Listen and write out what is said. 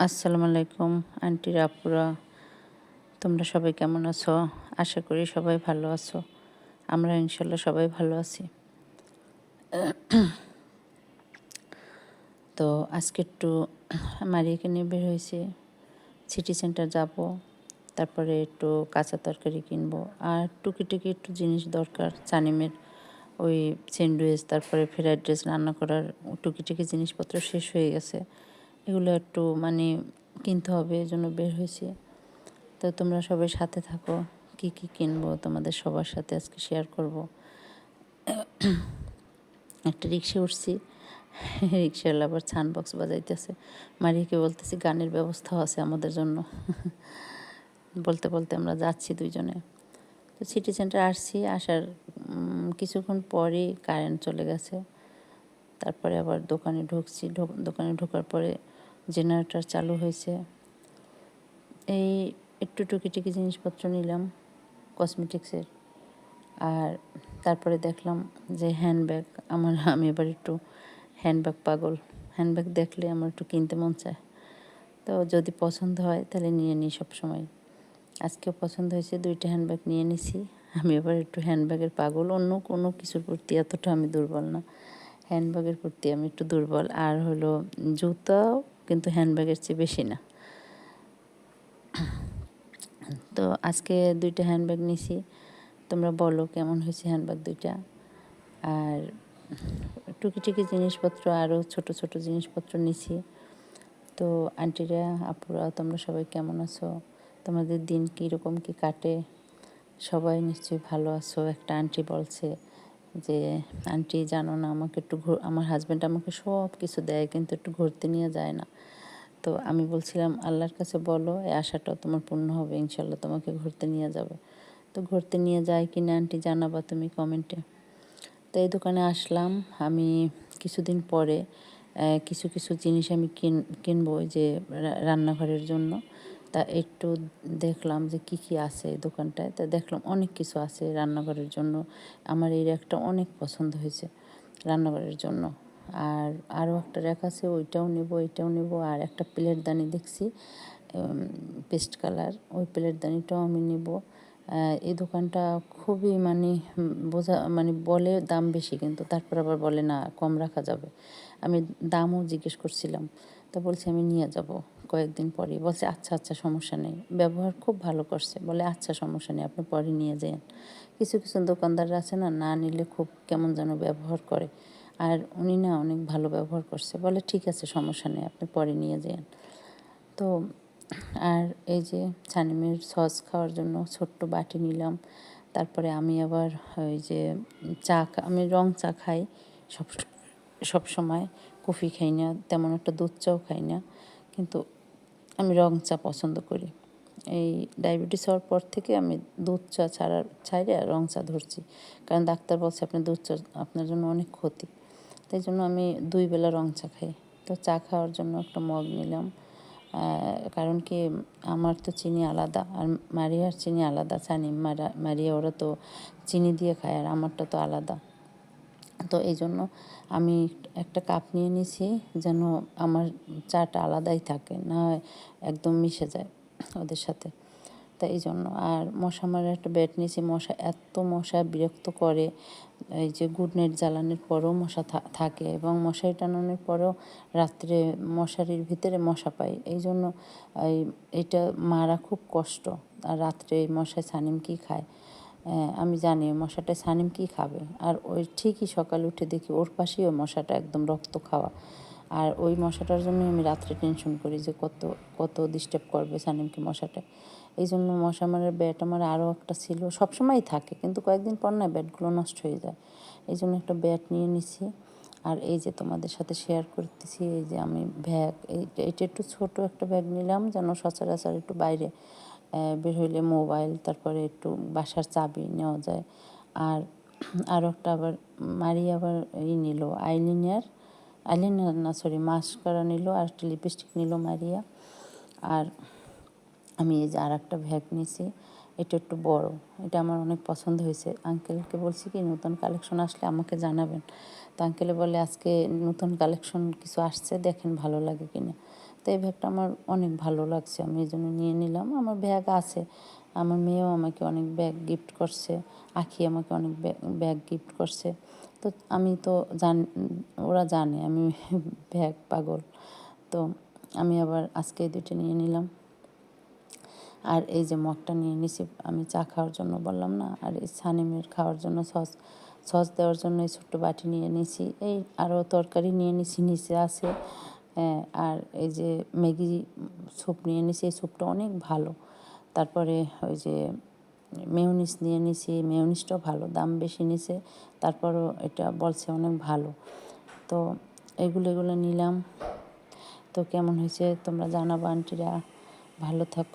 আসসালামু আলাইকুম আন্টিরা আপুরা, তোমরা সবাই কেমন আছো? আশা করি সবাই ভালো আছো। আমরা ইনশাল্লাহ সবাই ভালো আছি। তো আজকে একটু মারিয়াকে নিয়ে বের হয়েছি, সিটি সেন্টার যাব, তারপরে একটু কাঁচা তরকারি কিনবো আর টুকিটাকি একটু জিনিস দরকার সানিমের, ওই স্যান্ডউইচ তারপরে ফ্রাইড রাইস রান্না করার টুকিটাকি জিনিসপত্র শেষ হয়ে গেছে, এগুলো একটু কিনতে হবে, এই জন্য বের হয়েছি। তো তোমরা সবাই সাথে থাকো, কি কি কিনবো তোমাদের সবার সাথে আজকে শেয়ার করব। একটা রিক্সা উঠছি, রিক্সাওয়ালা আবার ছান বক্স বাজাইতেছে। মারিয়াকে বলতেছি গানের ব্যবস্থাও আছে আমাদের জন্য। বলতে বলতে আমরা যাচ্ছি দুইজনে। তো সিটি সেন্টার আসছি, আসার কিছুক্ষণ পরেই কারেন্ট চলে গেছে। তারপরে আবার দোকানে ঢুকছি, দোকানে ঢোকার পরে জেনারেটর চালু হয়েছে। এই একটু টুকিটাকি জিনিসপত্র নিলাম কসমেটিক্সের। আর তারপরে দেখলাম যে হ্যান্ডব্যাগ, আমি এবার একটু হ্যান্ডব্যাগ পাগল। হ্যান্ডব্যাগ দেখলে আমার একটু কিনতে মন চায়। তো যদি পছন্দ হয় তাহলে নিয়ে নিই সবসময়। আজকেও পছন্দ হয়েছে, 2টা হ্যান্ডব্যাগ নিয়ে নিছি। আমি এবার একটু হ্যান্ডব্যাগের পাগল, অন্য কোনো কিছুর প্রতি এতটা আমি দুর্বল না, হ্যান্ডব্যাগের প্রতি আমি একটু দুর্বল। আর হলো জুতাও কিন্তু হ্যান্ডব্যাগের চেয়ে বেশি না। তো আজকে 2টা হ্যান্ডব্যাগ নিছি, তোমরা বলো কেমন হয়েছে হ্যান্ডব্যাগ 2টা। আর টুকিটাকি জিনিসপত্র আরও ছোট ছোট জিনিসপত্র নিছি। তো আন্টিরা আপুরা তোমরা সবাই কেমন আছো? তোমাদের দিন কীরকম কী কাটে? সবাই নিশ্চয়ই ভালো আছো। একটা আন্টি বলছে যে আন্টি জানো না, আমাকে একটু আমার হাজব্যান্ড আমাকে সব কিছু দেয় কিন্তু একটু ঘুরতে নিয়ে যায় না। তো আমি বলছিলাম আল্লাহর কাছে বলো এই আশাটাও তোমার পূর্ণ হবে, ইনশাল্লাহ তোমাকে ঘুরতে নিয়ে যাবে। তো ঘুরতে নিয়ে যায় কি না আন্টি জানাবা তুমি কমেন্টে। তো এই দোকানে আসলাম আমি কিছুদিন পরে। কিছু কিছু জিনিস আমি কিনবো ওই যে রান্নাঘরের জন্য। তা একটু দেখলাম যে কি কি আছে এই দোকানটায়, তা দেখলাম অনেক কিছু আছে রান্নাঘরের জন্য। আমার এই র্যাকটা অনেক পছন্দ হয়েছে রান্নাঘরের জন্য। আর আরও একটা র্যাক আছে, ওইটাও নেব, এটাও নেব। আর একটা প্লেটদানি দেখছি পেস্ট কালার, ওই প্লেটদানিটাও আমি নেব। এই দোকানটা খুবই বলে দাম বেশি, কিন্তু তারপর আবার বলে না কম রাখা যাবে। আমি দামও জিজ্ঞেস করছিলাম, তো বলছে আমি নিয়ে যাব কয়েকদিন পরে। বলছে আচ্ছা আচ্ছা সমস্যা নেই, ব্যবহার খুব ভালো করছে। বলে আচ্ছা সমস্যা নেই, আপনি পরে নিয়ে যান। কিছু কিছু দোকানদাররা আছে না, না নিলে খুব কেমন যেন ব্যবহার করে। আর উনি না অনেক ভালো ব্যবহার করছে, বলে ঠিক আছে সমস্যা নেই, আপনি পরে নিয়ে যান। তো আর এই যে সানিমের সস খাওয়ার জন্য ছোট্ট বাটি নিলাম। তারপরে আমি আবার ওই যে আমি রং চা খাই সব সব সময়, কফি খাই না তেমন একটা, দুধ চাও খাই না, কিন্তু আমি রং চা পছন্দ করি। এই ডায়াবেটিস হওয়ার পর থেকে আমি দুধ চা ছাইড়া রং চা ধরছি, কারণ ডাক্তার বলছে আপনি দুধ চা আপনার জন্য অনেক ক্ষতি। তাই জন্য আমি 2 বেলা রং চা খাই। তো চা খাওয়ার জন্য একটা মগ নিলাম। কারণ কি আমার তো চিনি আলাদা আর মারিয়ার চিনি আলাদা। মারিয়া ওরা তো চিনি দিয়ে খায় আর আমারটা তো আলাদা। তো এই জন্য আমি একটা কাপ নিয়ে নিছি, যেন আমার চাটা আলাদাই থাকে, না হয় একদম মিশে যায় ওদের সাথে। তা এই জন্য। আর মশা মারার একটা ব্যাট নিয়েছি। মশা বিরক্ত করে, এই যে গুড নাইট জ্বালানোর পরেও মশা থাকে, এবং মশারি টানানোর পরেও রাত্রে মশারির ভিতরে মশা পাই। এই জন্য এইটা মারা খুব কষ্ট। আর রাত্রে এই মশায় সানিম কী খায়, আমি জানি মশাটা সানিম কী খাবে। আর ওই ঠিকই সকালে উঠে দেখি ওর পাশেই ওই মশাটা একদম রক্ত খাওয়া। আর ওই মশাটার জন্যই আমি রাত্রে টেনশন করি যে কত কত ডিস্টার্ব করবে সানিমকে মশাটা। এই জন্য মশা মারার ব্যাট আমার আরও একটা ছিল, সবসময়ই থাকে, কিন্তু কয়েকদিন পর না ব্যাটগুলো নষ্ট হয়ে যায়। এই জন্য একটা ব্যাট নিয়ে নিছি। আর এই যে তোমাদের সাথে শেয়ার করতেছি, এই যে আমি ব্যাগ, এইটা একটু ছোট একটা ব্যাগ নিলাম, যেন সচরাচর একটু বাইরে বের হইলে মোবাইল, তারপরে একটু বাসার চাবি নেওয়া যায়। আর আরও একটা আবার আবার নিল আইলাইনার না সরি মাস্কারা নিল, আর একটা লিপস্টিক নিল মারিয়া। আর আমি এই যে আর একটা ব্যাগ নিয়েছি, এটা একটু বড়, এটা আমার অনেক পছন্দ হয়েছে। আঙ্কেলকে বলছি কি নতুন কালেকশন আসলে আমাকে জানাবেন। তো আঙ্কেলে বলে আজকে নতুন কালেকশন কিছু আসছে, দেখেন ভালো লাগে কিনা। তো এই ব্যাগটা আমার অনেক ভালো লাগছে, আমি এই জন্য নিয়ে নিলাম। আমার ব্যাগ আছে, আমার মেয়েও আমাকে অনেক ব্যাগ গিফট করছে, আখি আমাকে অনেক ব্যাগ গিফট করছে। তো আমি তো ওরা জানে আমি ব্যাগ পাগল। তো আমি আবার আজকে এই দুইটা নিয়ে নিলাম। আর এই যে মগটা নিয়ে নিছি আমি চা খাওয়ার জন্য, বললাম না। আর এই সানিমের খাওয়ার জন্য সস দেওয়ার জন্য এই ছোট্ট বাটি নিয়ে নিছি। এই আরও তরকারি নিয়ে নিছি, নিচে আছে। আর এই যে ম্যাগি স্যুপ নিয়ে নিছি, এই স্যুপটা অনেক ভালো। তারপরে ওই যে মেয়োনিজ নিয়ে নিছি, মেয়োনিজটাও ভালো, দাম বেশি নিছে, তারপরও এটা বলছে অনেক ভালো। তো এগুলো নিলাম। তো কেমন হয়েছে তোমরা জানাবো আন্টিরা। ভালো থাকো।